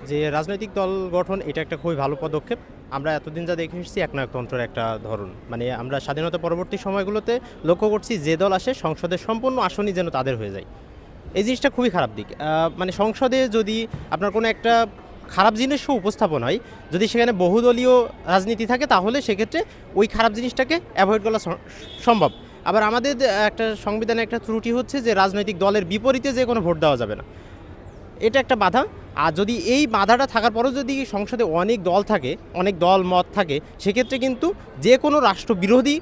যে রাজনৈতিক দল গঠন এটা একটা খুবই ভালো পদক্ষেপ। আমরা এতদিন যা দেখে এসেছি একনায়কতন্ত্রের একটা ধরন। মানে আমরা স্বাধীনতা পরবর্তী সময়গুলোতে লক্ষ্য করছি যে দল আসে সংসদের সম্পূর্ণ আসনই যেন তাদের হয়ে যায়। এই জিনিসটা খুবই খারাপ দিক। মানে সংসদে যদি আপনার কোনো একটা খারাপ জিনিসও উপস্থাপন হয়, যদি সেখানে বহুদলীয় রাজনীতি থাকে তাহলে সেক্ষেত্রে ওই খারাপ জিনিসটাকে অ্যাভয়েড করা সম্ভব। আবার আমাদের একটা সংবিধানে একটা ত্রুটি হচ্ছে যে রাজনৈতিক দলের বিপরীতে যে কোনো ভোট দেওয়া যাবে না। এটা একটা বাধা। আর যদি এই বাধাটা থাকার পরেও যদি সংসদে অনেক দল থাকে, অনেক দল মত থাকে, সেক্ষেত্রে কিন্তু যে কোনো রাষ্ট্রবিরোধী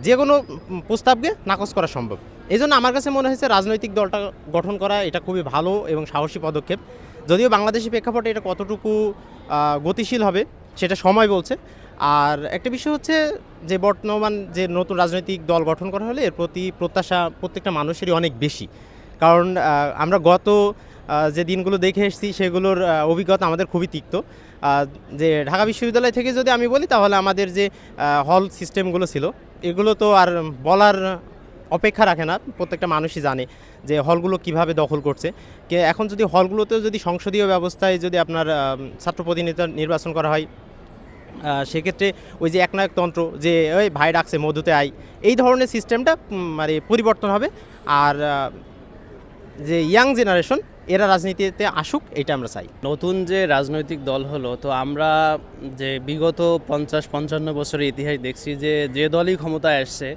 যে কোনো প্রস্তাবকে নাকচ করা সম্ভব। এই জন্য আমার কাছে মনে হয়েছে রাজনৈতিক দলটা গঠন করা এটা খুবই ভালো এবং সাহসী পদক্ষেপ। যদিও বাংলাদেশি প্রেক্ষাপটে এটা কতটুকু গতিশীল হবে সেটা সময় বলছে। আর একটা বিষয় হচ্ছে যে বর্তমান যে নতুন রাজনৈতিক দল গঠন করা হলে এর প্রতি প্রত্যাশা প্রত্যেকটা মানুষেরই অনেক বেশি। কারণ আমরা গত যে দিনগুলো দেখে এসেছি সেগুলোর অভিজ্ঞতা আমাদের খুবই তিক্ত। যে ঢাকা বিশ্ববিদ্যালয় থেকে যদি আমি বলি তাহলে আমাদের যে হল সিস্টেমগুলো ছিল এগুলো তো আর বলার অপেক্ষা রাখে না। প্রত্যেকটা মানুষই জানে যে হলগুলো কিভাবে দখল করছে। এখন যদি হলগুলোতেও যদি সংসদীয় ব্যবস্থায় যদি আপনার ছাত্র প্রতিনিধি নির্বাচন করা হয়, সেক্ষেত্রে ওই যে একনায়কতন্ত্র যে ওই ভাই ডাকছে মধুতে আই, এই ধরনের সিস্টেমটা মানে পরিবর্তন হবে। আর যে ইয়াং জেনারেশন এরা রাজনীতিতে আসুক এটা আমরা চাই। নতুন যে রাজনৈতিক দল হলো, তো আমরা যে বিগত 50-55 বছরের ইতিহাস দেখছি যে যে দলই ক্ষমতায় আসছে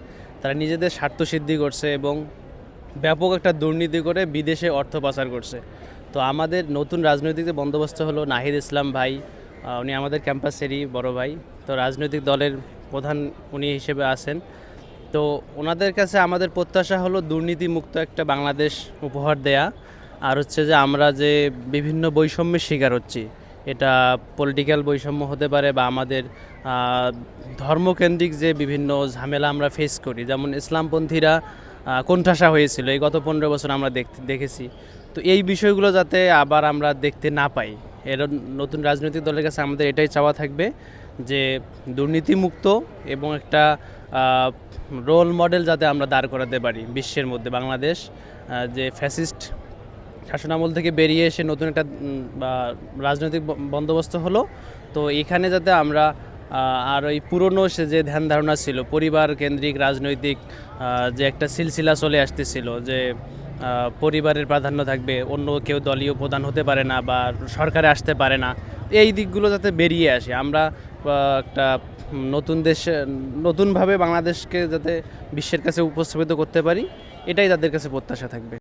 তারা নিজেদের স্বার্থ সিদ্ধি করছে এবং ব্যাপক একটা দুর্নীতি করে বিদেশে অর্থ পাচার করছে। তো আমাদের নতুন রাজনৈতিক যে বন্দোবস্ত হলো নাহিদ ইসলাম ভাই, উনি আমাদের ক্যাম্পাসেরই বড় ভাই, তো রাজনৈতিক দলের প্রধান উনি হিসেবে আছেন। তো ওনাদের কাছে আমাদের প্রত্যাশা হলো দুর্নীতিমুক্ত একটা বাংলাদেশ উপহার দেয়া। আর হচ্ছে যে আমরা যে বিভিন্ন বৈষম্যের শিকার হচ্ছি, এটা পলিটিক্যাল বৈষম্য হতে পারে বা আমাদের ধর্মকেন্দ্রিক যে বিভিন্ন ঝামেলা আমরা ফেস করি, যেমন ইসলামপন্থীরা কোণঠাসা হয়েছিল এই গত 15 বছর আমরা দেখেছি। তো এই বিষয়গুলো যাতে আবার আমরা দেখতে না পাই, এর নতুন রাজনৈতিক দলের কাছে আমাদের এটাই চাওয়া থাকবে যে দুর্নীতিমুক্ত এবং একটা রোল মডেল যাতে আমরা দাঁড় করাতে পারি বিশ্বের মধ্যে। বাংলাদেশ যে ফ্যাসিস্ট শাসনামল থেকে বেরিয়ে এসে নতুন একটা রাজনৈতিক বন্দোবস্ত হলো, তো এখানে যাতে আমরা আর ওই পুরনো সে যে ধ্যান ধারণা ছিল পরিবার কেন্দ্রিক রাজনৈতিক যে একটা সিলসিলা চলে আসতেছিল যে পরিবারের প্রাধান্য থাকবে, অন্য কেউ দলীয় প্রধান হতে পারে না বা সরকারে আসতে পারে না, এই দিকগুলো যাতে বেরিয়ে আসে। আমরা একটা নতুন দেশ নতুনভাবে বাংলাদেশকে যাতে বিশ্বের কাছে উপস্থাপিত করতে পারি, এটাই তাদের কাছে প্রত্যাশা থাকবে।